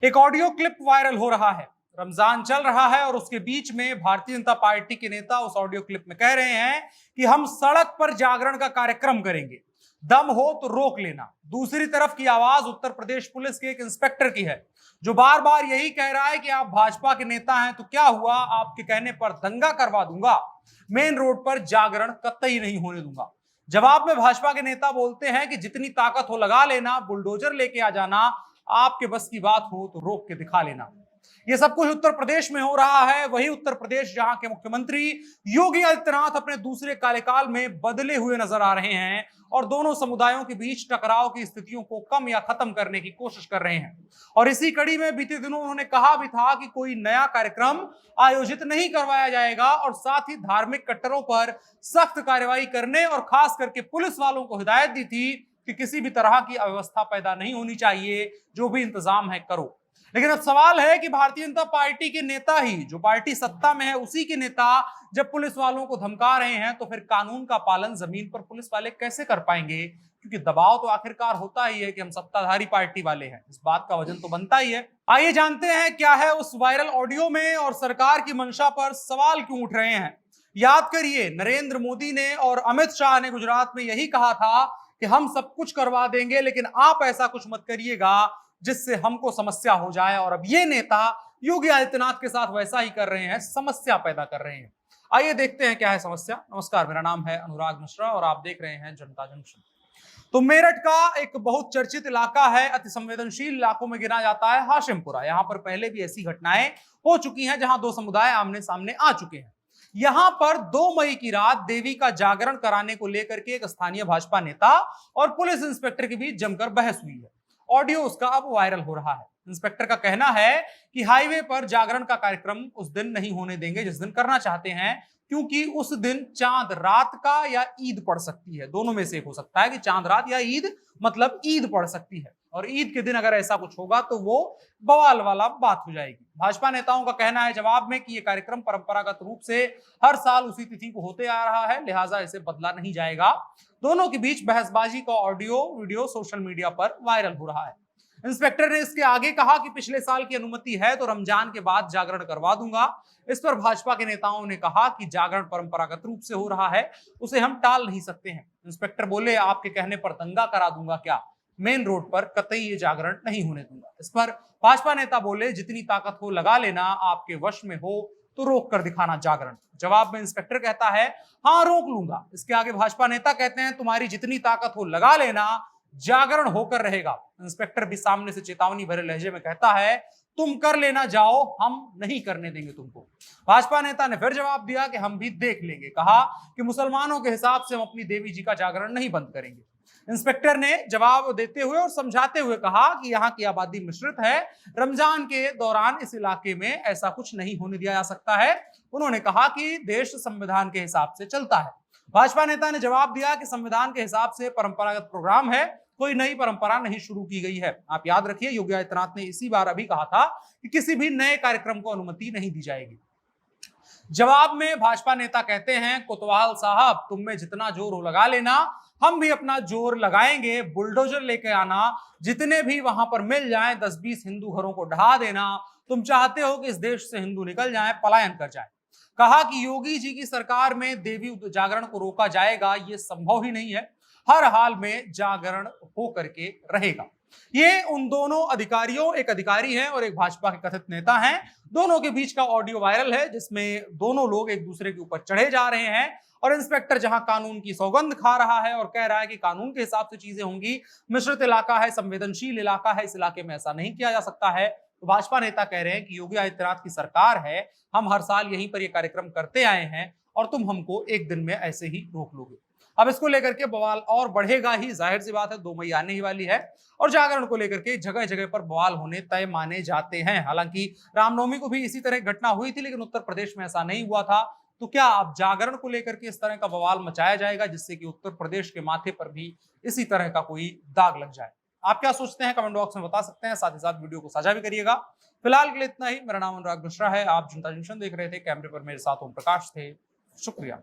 एक audio clip viral हो रहा है। रमजान चल रहा है और उसके बीच में भारतीय जनता पार्टी के नेता उस ऑडियो क्लिप में कह रहे हैं कि हम सड़क पर जागरण का कार्यक्रम करेंगे, दम हो तो रोक लेना। दूसरी तरफ की आवाज उत्तर प्रदेश पुलिस के एक इंस्पेक्टर की है, जो बार बार यही कह रहा है कि आप भाजपा के नेता हैं तो क्या हुआ, आपके कहने पर दंगा करवा दूंगा, मेन रोड पर जागरण कतई नहीं होने दूंगा। जवाब में भाजपा के नेता बोलते हैं कि जितनी ताकत हो लगा लेना, बुलडोजर लेके आ जाना, आपके बस की बात हो तो रोक के दिखा लेना। यह सब कुछ उत्तर प्रदेश में हो रहा है, वही उत्तर प्रदेश जहां के मुख्यमंत्री योगी आदित्यनाथ अपने दूसरे कार्यकाल में बदले हुए नजर आ रहे हैं और दोनों समुदायों के बीच टकराव की स्थितियों को कम या खत्म करने की कोशिश कर रहे हैं। और इसी कड़ी में बीते दिनों उन्होंने कहा भी था कि कोई नया कार्यक्रम आयोजित नहीं करवाया जाएगा और साथ ही धार्मिक कट्टरों पर सख्त कार्रवाई करने और खास करके पुलिस वालों को हिदायत दी थी कि किसी भी तरह की अव्यवस्था पैदा नहीं होनी चाहिए, जो भी इंतजाम है करो। लेकिन अब सवाल है कि भारतीय जनता पार्टी के नेता ही, जो पार्टी सत्ता में है उसी के नेता जब पुलिस वालों को धमका रहे हैं तो फिर कानून का पालन जमीन पर पुलिस वाले कैसे कर पाएंगे? क्योंकि दबाव तो आखिरकार होता ही है कि हम सत्ताधारी पार्टी वाले हैं, इस बात का वजन तो बनता ही है। आइए जानते हैं क्या है उस वायरल ऑडियो में और सरकार की मंशा पर सवाल क्यों उठ रहे हैं। याद करिए, नरेंद्र मोदी ने और अमित शाह ने गुजरात में यही कहा था कि हम सब कुछ करवा देंगे, लेकिन आप ऐसा कुछ मत करिएगा जिससे हमको समस्या हो जाए। और अब ये नेता योगी आदित्यनाथ के साथ वैसा ही कर रहे हैं, समस्या पैदा कर रहे हैं। आइए देखते हैं क्या है समस्या। नमस्कार, मेरा नाम है अनुराग मिश्रा और आप देख रहे हैं जनता जंक्शन। तो मेरठ का एक बहुत चर्चित इलाका है, अति संवेदनशील इलाकों में गिना जाता है हाशिमपुरा। यहां पर पहले भी ऐसी घटनाएं हो चुकी हैं जहां दो समुदाय आमने सामने आ चुके हैं। यहां पर 2 मई की रात देवी का जागरण कराने को लेकर के एक स्थानीय भाजपा नेता और पुलिस इंस्पेक्टर के बीच जमकर बहस हुई है। ऑडियो उसका अब वायरल हो रहा है। इंस्पेक्टर का कहना है कि हाईवे पर जागरण का कार्यक्रम उस दिन नहीं होने देंगे जिस दिन करना चाहते हैं, क्योंकि उस दिन चांद रात का या ईद पड़ सकती है। दोनों में से एक हो सकता है कि चांद रात या ईद, मतलब ईद पड़ सकती है और ईद के दिन अगर ऐसा कुछ होगा तो वो बवाल वाला बात हो जाएगी। भाजपा नेताओं का कहना है जवाब में कि यह कार्यक्रम परंपरागत रूप से हर साल उसी तिथि को होते आ रहा है, लिहाजा इसे बदला नहीं जाएगा। दोनों के बीच बहसबाजी का ऑडियो वीडियो सोशल मीडिया पर वायरल हो रहा है। इंस्पेक्टर ने इसके आगे कहा कि पिछले साल की अनुमति है तो रमजान के बाद जागरण करवा दूंगा। इस पर भाजपा के नेताओं ने कहा कि जागरण परंपरागत रूप से हो रहा है, उसे हम टाल नहीं सकते हैं। इंस्पेक्टर बोले, आपके कहने पर दंगा करा दूंगा क्या, मेन रोड पर कतई ये जागरण नहीं होने दूंगा। इस पर भाजपा नेता बोले, जितनी ताकत हो लगा लेना, आपके वश में हो तो रोक कर दिखाना जागरण। जवाब में इंस्पेक्टर कहता है, हाँ रोक लूंगा। इसके आगे भाजपा नेता कहते हैं, तुम्हारी जितनी ताकत हो लगा लेना, जागरण होकर रहेगा। इंस्पेक्टर भी सामने से चेतावनी भरे लहजे में कहता है, तुम कर लेना जाओ, हम नहीं करने देंगे तुमको। भाजपा नेता ने फिर जवाब दिया कि हम भी देख लेंगे। कहा कि मुसलमानों के हिसाब से हम अपनी देवी जी का जागरण नहीं बंद करेंगे। इंस्पेक्टर ने जवाब देते हुए और समझाते हुए कहा कि यहाँ की आबादी मिश्रित है, रमजान के दौरान इस इलाके में ऐसा कुछ नहीं होने दिया जा सकता है। उन्होंने कहा कि देश संविधान के हिसाब से चलता है। भाजपा नेता ने जवाब दिया कि संविधान के हिसाब से परंपरागत प्रोग्राम है, कोई नई परंपरा नहीं शुरू की गई है। आप याद रखिए, योगी आदित्यनाथ ने इसी बार अभी कहा था कि किसी भी नए कार्यक्रम को अनुमति नहीं दी जाएगी। जवाब में भाजपा नेता कहते हैं, कोतवाल साहब, तुम में जितना जोर हो लगा लेना, हम भी अपना जोर लगाएंगे। बुलडोजर लेके आना, जितने भी वहां पर मिल जाएं, 10-20 हिंदू घरों को ढहा देना। तुम चाहते हो कि इस देश से हिंदू निकल जाएं, पलायन कर जाएं। कहा कि योगी जी की सरकार में देवी जागरण को रोका जाएगा, यह संभव ही नहीं है। हर हाल में जागरण हो करके रहेगा। ये उन दोनों अधिकारियों, एक अधिकारी हैं और एक भाजपा के कथित नेता हैं, दोनों के बीच का ऑडियो वायरल है, जिसमें दोनों लोग एक दूसरे के ऊपर चढ़े जा रहे हैं और इंस्पेक्टर जहां कानून की सौगंध खा रहा है और कह रहा है कि कानून के हिसाब से चीजें होंगी, मिश्रित इलाका है, संवेदनशील इलाका है, इस इलाके में ऐसा नहीं किया जा सकता है। तो भाजपा नेता कह रहे हैं कि योगी आदित्यनाथ की सरकार है, हम हर साल यहीं पर यह कार्यक्रम करते आए हैं और तुम हमको एक दिन में ऐसे ही रोक लोगे। अब इसको लेकर के बवाल और बढ़ेगा ही, जाहिर सी बात है, 2 मई आने ही वाली है और जागरण को लेकर के जगह जगह पर बवाल होने तय माने जाते हैं। हालांकि रामनवमी को भी इसी तरह घटना हुई थी, लेकिन उत्तर प्रदेश में ऐसा नहीं हुआ था। तो क्या अब जागरण को लेकर के इस तरह का बवाल मचाया जाएगा जिससे कि उत्तर प्रदेश के माथे पर भी इसी तरह का कोई दाग लग जाए? आप क्या सोचते हैं, कमेंट बॉक्स में बता सकते हैं। साथ ही साथ वीडियो को साझा भी करिएगा। फिलहाल के लिए इतना ही। मेरा नाम अनुराग मिश्रा है, आप जनता जंक्शन देख रहे थे। कैमरे पर मेरे साथ ओम प्रकाश थे। शुक्रिया।